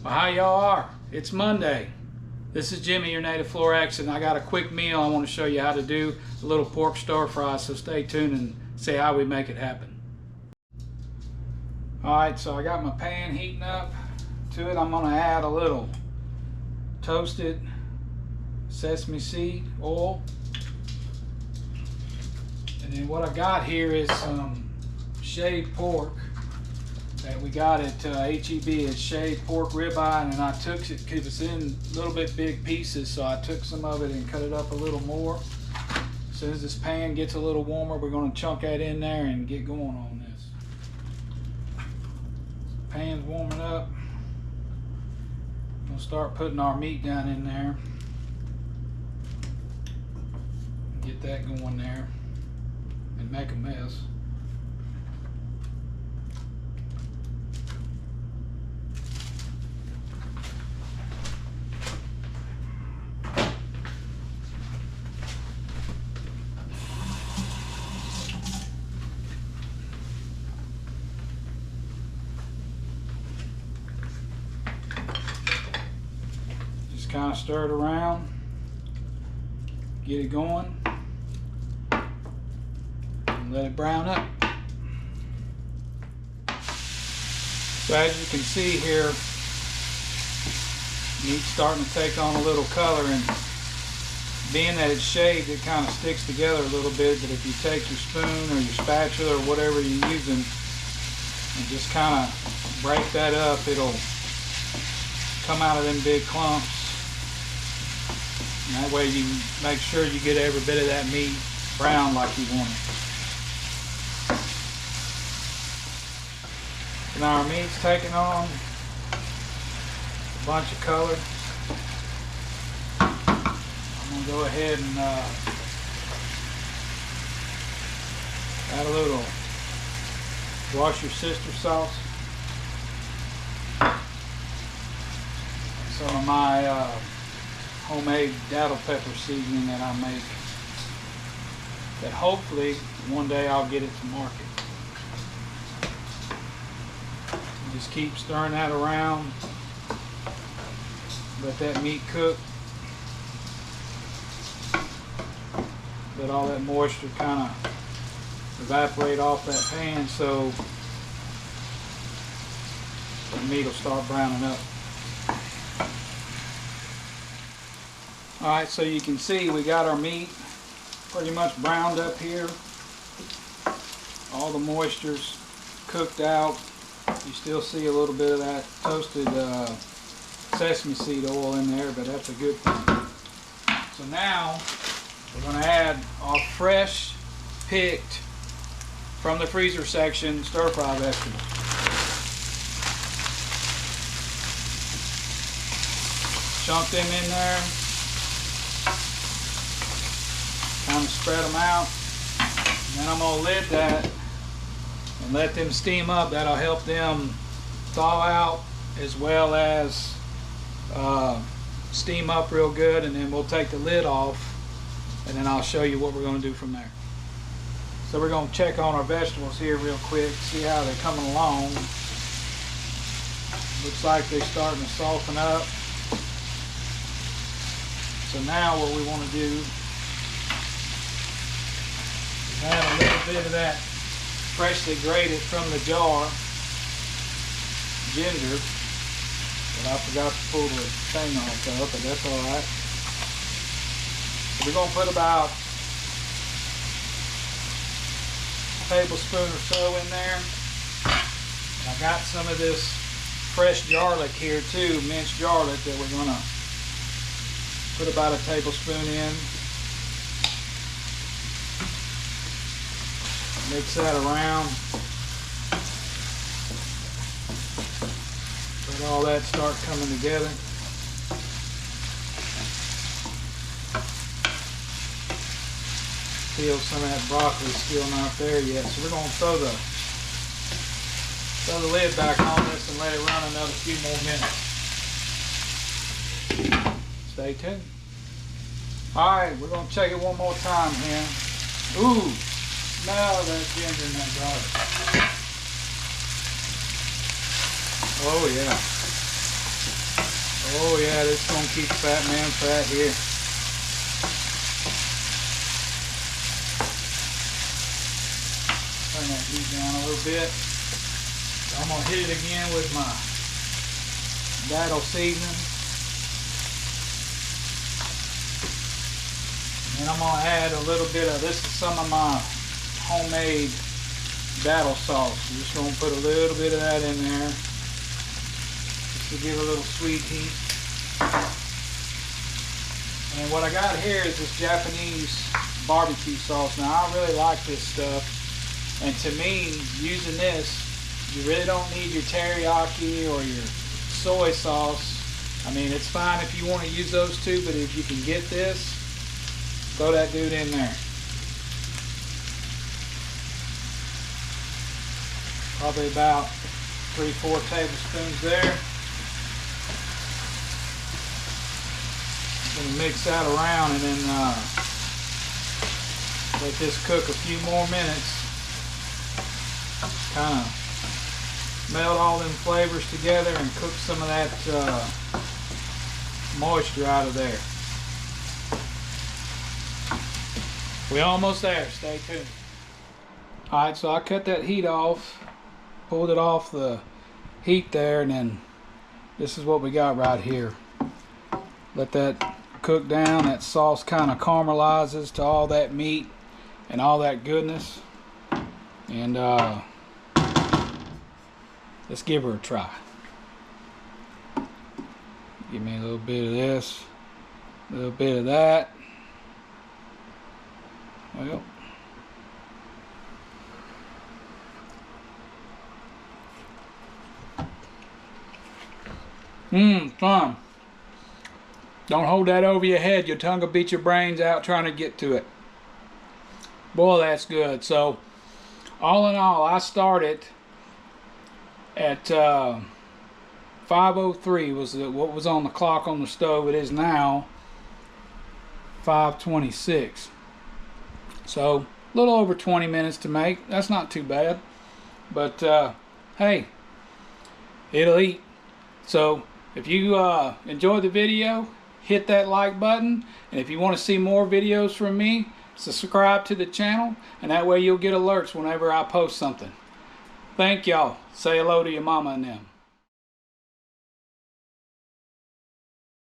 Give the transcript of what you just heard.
Well, how y'all are? It's Monday. This is Jimmy, your native Flor-xan. I got a quick meal I want to show you how to do, a little pork stir fry, so stay tuned and see how we make it happen. Alright, so I got my pan heating up. To it I'm going to add a little toasted sesame seed oil. And then what I got here is some shaved pork that we got at HEB. It's shaved pork ribeye, and then I took it because it's in a little bit big pieces, so I took some of it and cut it up a little more. As soon as this pan gets a little warmer, we're going to chunk that in there and get going on this. Pan's warming up. We'll start putting our meat down in there. Get that going there and make a mess. Kind of stir it around, get it going, and let it brown up. So as you can see here, meat's starting to take on a little color, and being that it's shaved, it kind of sticks together a little bit. But if you take your spoon or your spatula or whatever you're using and just kind of break that up, it'll come out of them big clumps. And that way you make sure you get every bit of that meat brown like you want it. So now our meat's taking on a bunch of color. I'm going to go ahead and add a little wash your sister sauce. Some of my homemade dazzle pepper seasoning that I make, that hopefully one day I'll get it to market. Just keep stirring that around, let that meat cook, let all that moisture kind of evaporate off that pan, so the meat will start browning up. Alright, so you can see we got our meat pretty much browned up here. All the moisture's cooked out. You still see a little bit of that toasted sesame seed oil in there, but that's a good thing. So now we're going to add our fresh picked from the freezer section stir fry vegetables. Chunk them in there. Kind of spread them out, and then I'm going to lid that and let them steam up. That'll help them thaw out as well as steam up real good, and then we'll take the lid off, and then I'll show you what we're going to do from there. So we're going to check on our vegetables here real quick, see how they're coming along. Looks like they're starting to soften up. So now what we want to do, add a little bit of that freshly grated from the jar ginger, but I forgot to pull the thing off of, but that's alright. So we're going to put about a tablespoon or so in there. And I got some of this fresh garlic here too, minced garlic, that we're going to put about a tablespoon in. Mix that around. Let all that start coming together. Feel some of that broccoli still not there yet, so we're going to throw the lid back on this and let it run another few more minutes. Stay tuned. All right, we're going to check it one more time here. Ooh. Smell that ginger and that garlic. Oh yeah. Oh yeah, this is gonna keep fat man fat here. Turn that heat down a little bit. I'm gonna hit it again with my daddle seasoning. And I'm gonna add a little bit of this is some of my homemade daddle sauce. I'm just gonna put a little bit of that in there just to give a little sweet heat. And what I got here is this Japanese barbecue sauce. Now I really like this stuff, and to me, using this, you really don't need your teriyaki or your soy sauce. I mean, it's fine if you want to use those two, but if you can get this, throw that dude in there. Probably about 3-4 tablespoons there. I'm gonna mix that around and then let this cook a few more minutes. Kind of melt all them flavors together and cook some of that moisture out of there. We're almost there. Stay tuned. Alright, so I cut that heat off, pulled it off the heat there, and then this is what we got right here. Let that cook down. That sauce kind of caramelizes to all that meat and all that goodness. And let's give her a try. Give me a little bit of this, a little bit of that. Well, fun. Don't hold that over your head. Your tongue will beat your brains out trying to get to it. Boy, that's good. So, all in all, I started at 5:03 was what was on the clock on the stove. It is now 5:26. So, a little over 20 minutes to make. That's not too bad. But, hey, it'll eat. So, if you enjoyed the video, hit that like button. And if you want to see more videos from me, subscribe to the channel. And that way you'll get alerts whenever I post something. Thank y'all. Say hello to your mama and them.